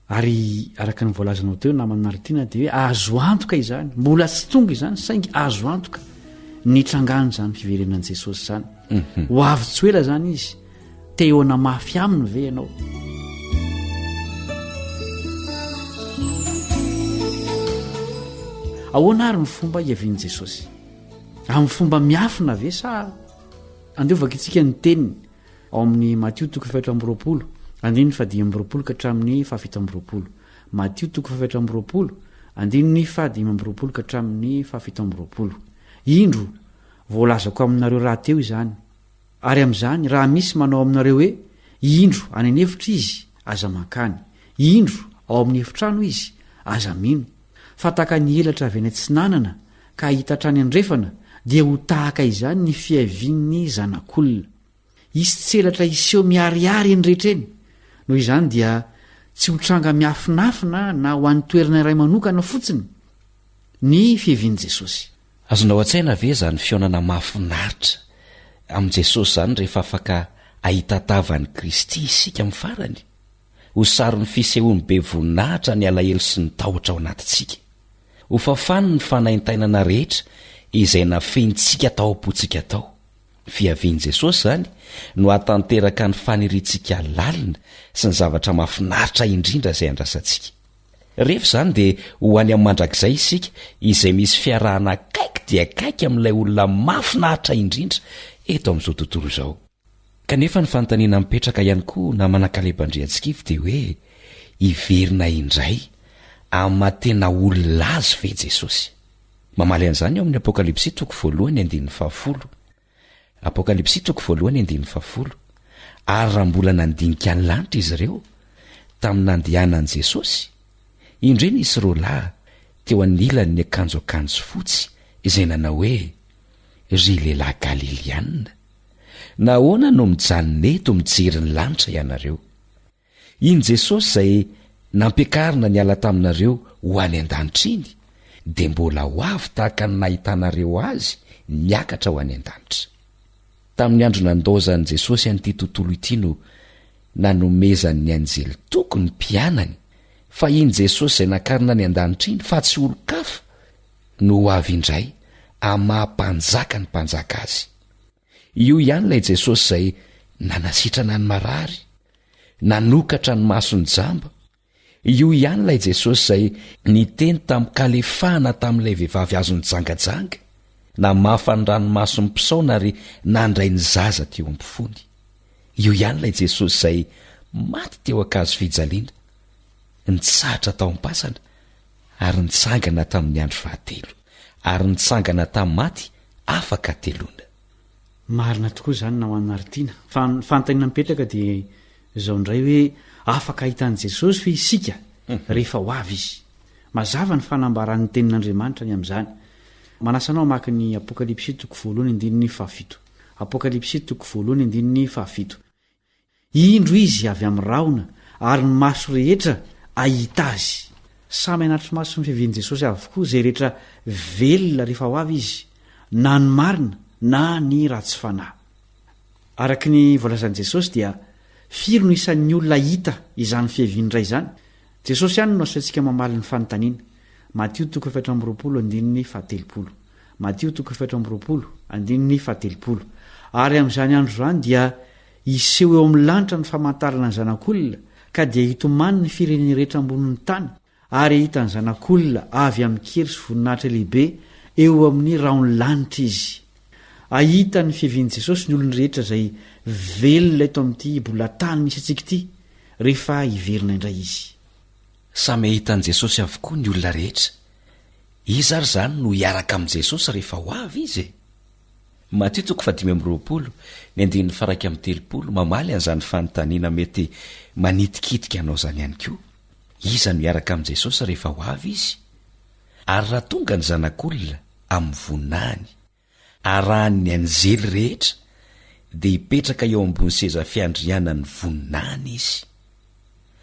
ary araka ny voalazanao teo namanaritiana dia hoe azo antoka izany, mbola tsy tonga izany saingy azo antoka nitrangany izany fiverenan'i Jesosy izany. Ho avy tsy ela izany izy, te hoana mafy aminy ve ianao? Ahoana ary ny fomba hiavian'i Jesosy? Amin'ny fomba miafina ve sa andeovaka itsika ny teniny ao amin'ny Matthieu 7:20 andiny 5:20 ka hatramin'ny 7:20. Matthieu 7:20 andiny 5:20 ka hatramin'ny 7:20. Indro voalazako aminareo raha teo izany. Ary amin'izany raha misy manao aminareo hoe indro any an'efitra izy aza mankany, indro ao amin'ny efitrano izy aza mino. Fa tahaka ny elatra avy any antsinanana ka hita trany andrefana dia ho tahaka izany ny fiavian'ny zanak'olona. isy tselatra iseho miariary eny rehetra eny noho izany dia tsy hotranga miafinafina na ho an'ny toerana iray manokana fotsiny ny fihevian'i jesosy. azonao an-tsaina ve zany fionana mahafinaritra amin'i jesosy zany rehefa afaka ahitatavany kristy isika amin'ny farany ho sary ny fisehoany be voninahitra ny alahelo sy ny tahotra ao anatintsika ho fafany ny fanaintainana rehetra izay nafentsika tao am-pontsika tao. Fiavian'i jesosy zany no hatanteraka ny faniriantsika lalina sy ny zavatra mahafinaritra indrindra izay andrasantsika. Rehefa zany dia ho any amin'ny mandrakizay isika izay misy fiarahana kaiky dia kaiky amin'ilay olona mahafinaritra indrindra eto amin'izao tontolo izao. Kanefa ny fanontaniana mipetraka ihany koa na manankalebandriantsika dia hoe iverina indray amin'ny tena olona azy ve jesosy? Mamaly an'izany eo amin'ny Apokalipsy 1:10. Apokalipsy 1:10. Ary raha mbola nandinika ny lanitra izy ireo tamin'ny nandehanan'i Jesosy, indreny isy roalahy teo anilany ny akanjo fotsy izay nanao hoe ry lehilahy Galiliana, nahoana no mijanona eto mijery ny lanitra ianareo? Iny Jesosy izay nampiakarina ny ala taminareo ho any an-danitra iny dia mbola ho avy tahaka ny nahitanareo azy niakatra ho any an-danitra. Tamin'ny andro nandaozan'i Jesosy an'ity tontolo ity no nanomezany anjely tokony mpianany fa iny Jesosy izay nakarina ny an-danitra iny fa tsy olo-kafa no ho avy indray amaha-mpanjaka ny mpanjaka azy. Io ihany ilay Jesosy izay nanasitrana ny marary, nanokatra ny masony jamba. Io ihany ilay Jesosy izay niteny tamin'ny kalefahana tamin'ilay vehivavy azony jangajanga, namafa ny ranomasony mpisaona ary nandray ny zaza teo am-pofony. Io ihany ilay Jesosy izay maty teo ankazo fijaliana, nitsahatra tao am-pasana ary nitsangana tamin'ny andro fahatelo, ary nitsangana tamin'ny maty afaka teloana. Marina tokoa izany na ho an'ny aritiana. Fa ny fanontaniana mipetraka dia izao indray hoe afaka ahitan'i Jesosy fa isika rehefa ho avy izy. Mazava ny fanambaran'ny tenin'Andriamanitra ny amin'izany. Manasanao maka ny Apokalipsy 1:17. Apokalipsy 1:17. Indro izy avy amin'ny raona ary ny maso rehetra ahita azy. Samy anatry maso ny fiavian'i Jesosy avokoa izay rehetra velona rehefa ho avy izy, na ny marina na ny ratsy fanahy. Araka ny voalazan'i Jesosy dia firy no isan'ny olona hita izany fiaviany iray izany. Jesosy ihany no asantsika mamaly ny fanontaniana. Matio 7:17. Matio 7:17. Ary amin'izany andro izany dia iseho eo amin'ny lanitra ny famantarana ny zanak'olona ka dia hitomany ny fireneny rehetra ambonin'ny tany ary hita ny zanak'olona avy amin'ny kery sy voninahitra lehibe eo amin'ny raon'ny lanitra izy. Ahita ny fiavian'i Jesosy ny olony rehetra izay velona eto amin'ity bola tany misy antsika ity rehefa hiverina indray izy. Samy ahitan'i Jesosy avokoa ny olona rehetra. Izy ary zany no hiaraka amin'i Jesosy rehefa ho avy izy. Matio 5:30 mamaly an'izany fanontaniana mety manitikitika anao zany ihany koa. Iza no hiaraka amin'i Jesosy rehefa ho avy izy? Ary raha tonga ny zanak'olona amin'ny voninahiny, arahan'ny anjely rehetra, dia hipetraka eo ambony seza fiandriana ny voninahiny izy.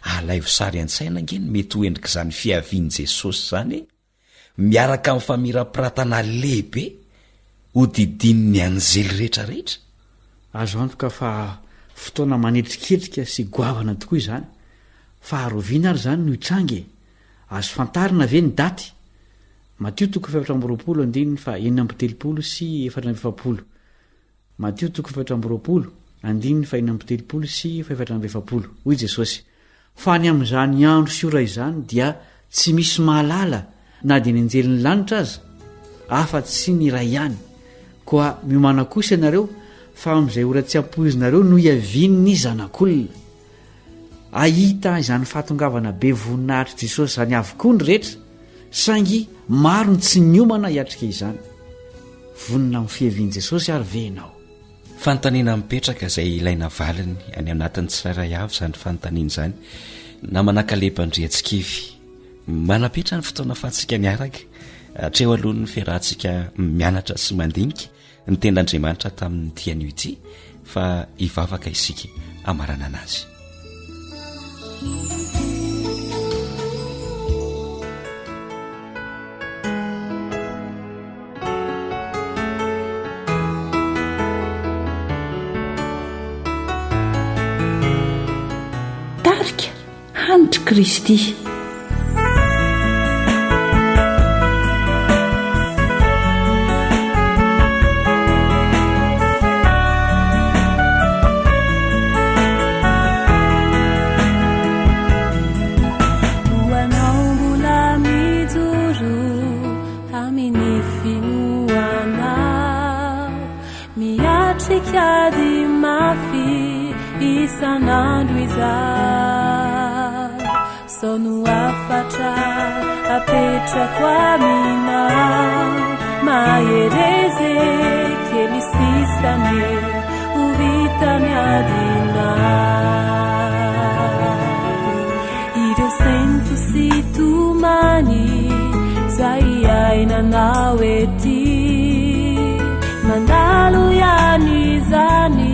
Alaivo sary an-tsaina angeny mety ho endrika izany fiavian'i Jesosy zany, miaraka amin'ny famirapiratana lehibe ho didin'ny anjely rehetra rehetra. Azo antoka fa fotoana manetriketrika sy goavana tokoa izany. Fa aroviana ary zany no hitrange. Azo fantarina ve ny daty? Matio 7:17 sy 4:7. Matio 7:17 sy 4:7. Hoy Jesosy: fa ny amin'izany andro sy ora izany dia tsy misy mahalala na dia ny anjelin'ny lanitra aza, afa-tsy sy ny iray ihany. Koa miomana kosa ianareo fa amin'izay ora tsy ampoizinareo no hiavian'ny zanak'olona. Ahita izany fahatongavana be voninahitra Jesosy zany avokoa ny rehetra, saingy maro ny tsy niomana hiatrika izany. Vonina amin'ny fiavian'i Jesosy ary venao. Fanontaniana mipetraka izay ilaina valiny any anatin'ny tsirairay avy izany fanontaniana izany. Na manankalebandriantsika manapetra ny fotoana fahantsika niaraka hatreo alohan'ny fiarahantsika mianatra sy mandinika ny ten'Andriamanitra tamin'ny tian'io ity fa hivavaka isika amarana anazy. Tarika hanitra Kristy. Miatrikady mafy isan'andro izao, sao no afatra apetrako aminao, mahereze kely sisane ho vitany adinao. Ireo sainto sy tomany zay ainanao ety, mandalo ihany izany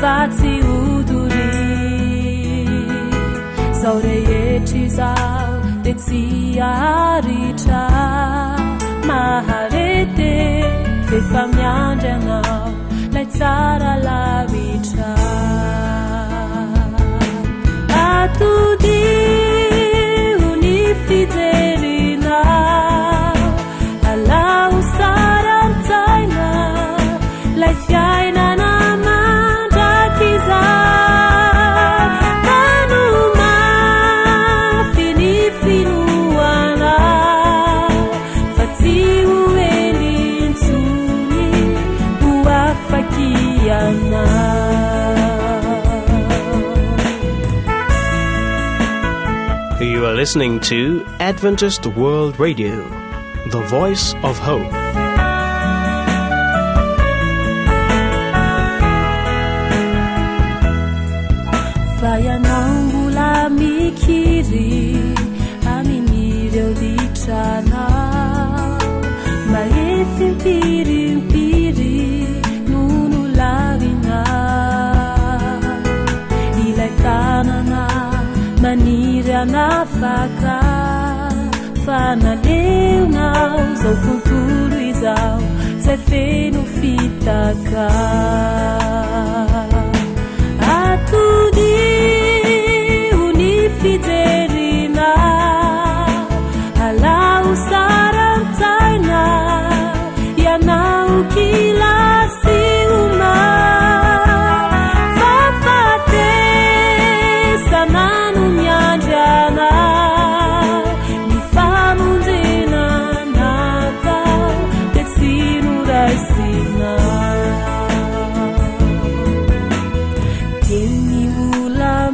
fa tsy hodory. Zao rehetra izao de tsy aharitra, maharety efa miandry anao lay tsara lavitra. Atodio ny fijerinao, alao sara mtsaina lay fiainana mandrakizao, tanomafy ny finoanao fa tsy ho elintsony ho afaky anao. You are listening to Adventist World Radio, the voice of hope. Vayanao mbola mikiry amin'ireo ditranao, mba efimpirimpiry nono lavinao. Ilay tanana maniry anafaka, fa naleonao zao tontolo izao zay feno fitaka. Atodio ny fijerinao, alao sara mtsaina ianao kilasy omao, fafatesana no miandry anao, ny famonjena natao de tsy noraisinao.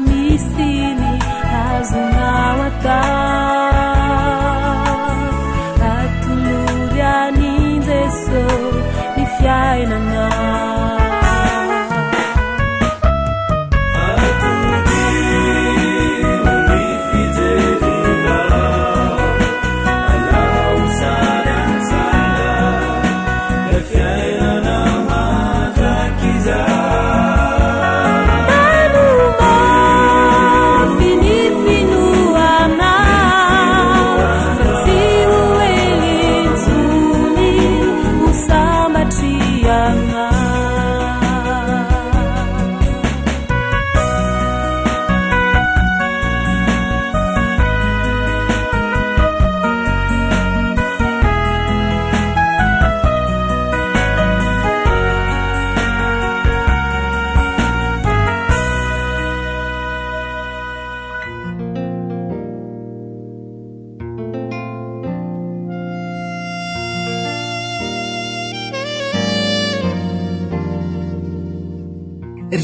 Misiny azonao atao, atolory anin Jeso ny fiainanao.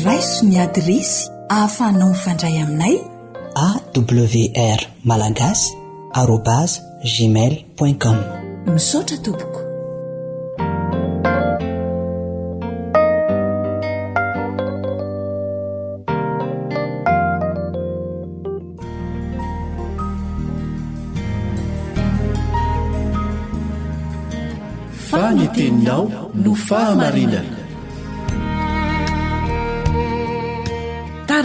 Raiso ny adresy ahafahanao mifandray aminay: awr malagasy @gmail.com. Misaotra tompoko. Fa ny teninao no fahamarinana.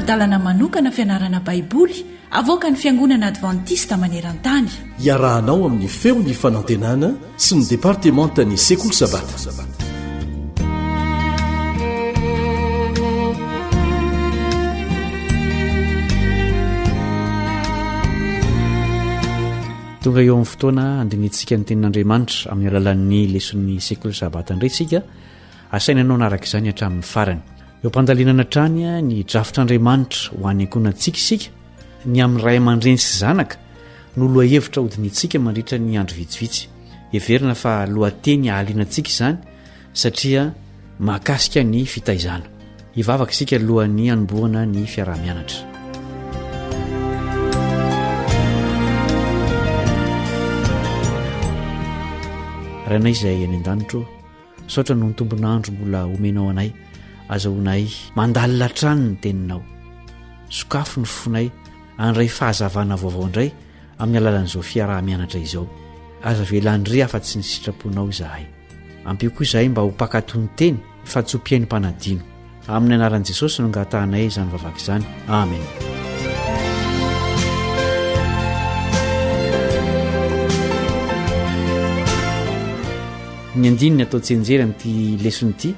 tari-dalana manokana fianarana baiboly avoaka ny fiangonana advantista maneran-tany. iarahanao amin'ny feo ny fanantenana sy ny departementany sekoly sabata. tonga eo amin'ny fotoana andinitsika ny tenin'andriamanitra amin'ny alalan'ny leson'ny sekoly sabata indray sika asaina anao naraka izany hatramin'ny farany eo ampandalinana trany ny drafitr'andriamanitra ho any ankonantsika isika ny amin'ny ray aman-dreny sy zanaka no loha hevitra hodinitsika mandritra ny andro vitsivitsy everina fa lohateny ahalianantsika izany satria mahakasika ny fitaizana hivavaka isika lohan'ny anomboana ny fiarah-mianatra. rahanay izay any an-danitro saotra no ny tombonandro mbola omenao anay azahoanay mandalina trano ny teninao sokafo ny fonay andray fahazavana vaovao indray amin'ny alalan'izao fiarah-mianatra izao aza velandry afa-tsy ny sitraponao izahay ampio koa izahay mba ho mpakatony teny fa tsy ho mpiainy mpanadino amin'ny anaran'i Jesosy no ngatahanay izany vavaka izany amen. ny andininy atao tsenjery amin'ity lesony ity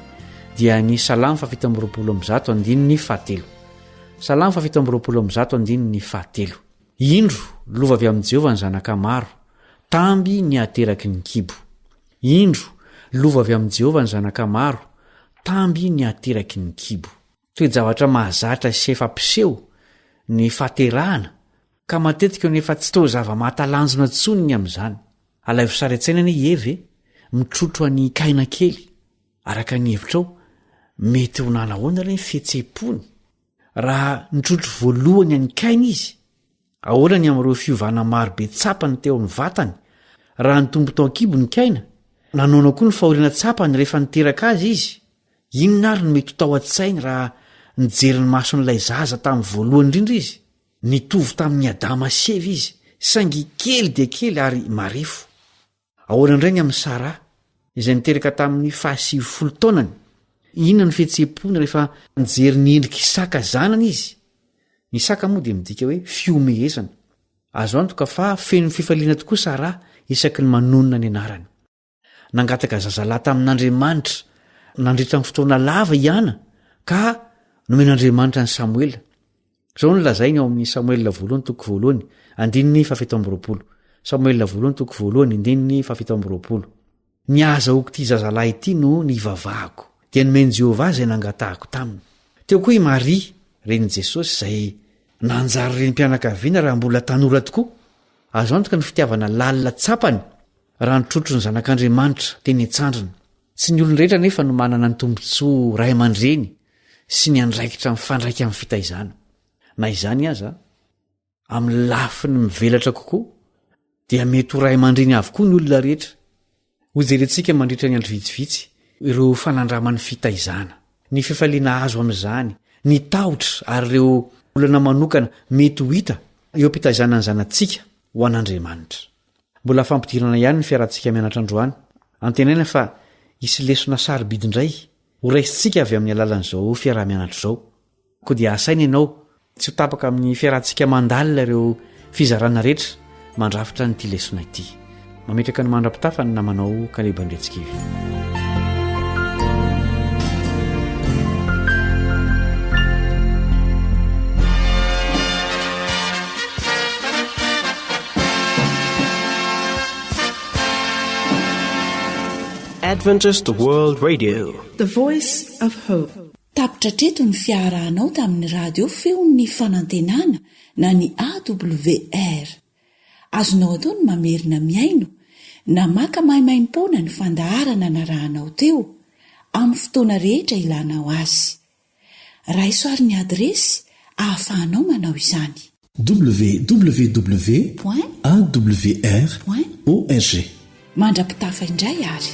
dia ny salamo 7:1 salamo 7:1 indro lova avy amin'i Jehovah ny zanaka maro tamby ny ateraky ny kibo indro lova avy amin'i Jehovah ny zanaka maro tamby ny ateraky ny kibo toe-javatra mahazatra sy efa-piseho ny fahaterahana ka matetika eo nefa tsy tao zava-mahatalanjona tsoniny amin'izany alaivosary-tsaina ny eve mitrotro any kaina kely araka ny hevitrao mety ho nanahoana ilay ny fihetseham-pony raha nitrotro voalohany any kaina izy ahoana ny amin'ireo fiovana marobe tsapany teo amin'ny vatany raha nitombo tao an-kibo ny kaina nanaona koa ny fahoriana tsapany rehefa niteraka azy izy inona ary no mety ho tao an-tsainy raha nijeriny mason'ilay zaza tamin'ny voalohany indrindra izy nitovy tamin'ny adama seva izy saingy kely dia kely ary marefo ahoana indray ny amin'ny Sara izay niteraka tamin'ny 120 taonany inona ny fihetseham-pony rehefa nijery ny endrika Isaka zanany izy ny Isaka moa dia midika hoe fiomehezana azo antoka fa feno fifaliana tokoa Sara isaky ny manonona ny anarany nangataka zazalahy tamin'Andriamanitra nandritra ny fotoana lava ihana ka nomen'Andriamanitra ny Samuela izao no lazainy ao amin'ny Samuela 1:1 andininy 7:20 Samuela 1:1 ny azahoako ity zazalahy ity no nivavahako dia nomeny Jehovah izay nangatahako taminy teo koa i Maria reny Jesosy izay nanjary reny mpianakaviana raha mbola tanora tokoa azo antoka ny fitiavana lalina tsapany raha nitrotro ny zanak'Andriamanitra teny an-tsandrina tsy ny olon-drehetra nefa no manana ny tombontsoa ray aman-dreny sy ny andraikitra mifandraika amin'ny fitaizana na izany aza amin'ny lafiny mivelatra kokoa dia mety ho ray aman-dreny avokoa ny olona rehetra hojerentsika mandritra ny andro vitsivitsy ireo fanandraman'ny fitaizana ny fifaliana azo amin'izany ny tahotra ary ireo olana manokana mety ho hita eo mpitaizana ny zanantsika ho an'Andriamanitra mbola fampidirana ihany ny fiarantsika mianatra androany antenaina fa isy lesona sarobidy indray ho raisintsika avy amin'ny alalan'izao fiarah-mianatra izao koa dia asaina ianao tsy ho tapaka amin'ny fiarantsika mandalina ireo fizarana rehetra mandrafitra nyity lesona ity mametraka ny mandra-pitafa ny namanao kalebandretsikivy. Adventist World Radio, The Voice of Hope. Tapitra treto ny fiarahanao tamin'ny radio feon'ny fanantenana na ny AWR. Azonao atao ny mamerina miaino na maka mahimaimpona ny fandaharana narahanao teo amin'ny fotoana rehetra ilanao azy. Raisoaryn'ny adresy ahafahanao manao izany. www.awr.org. Mandrapitafa indray ary.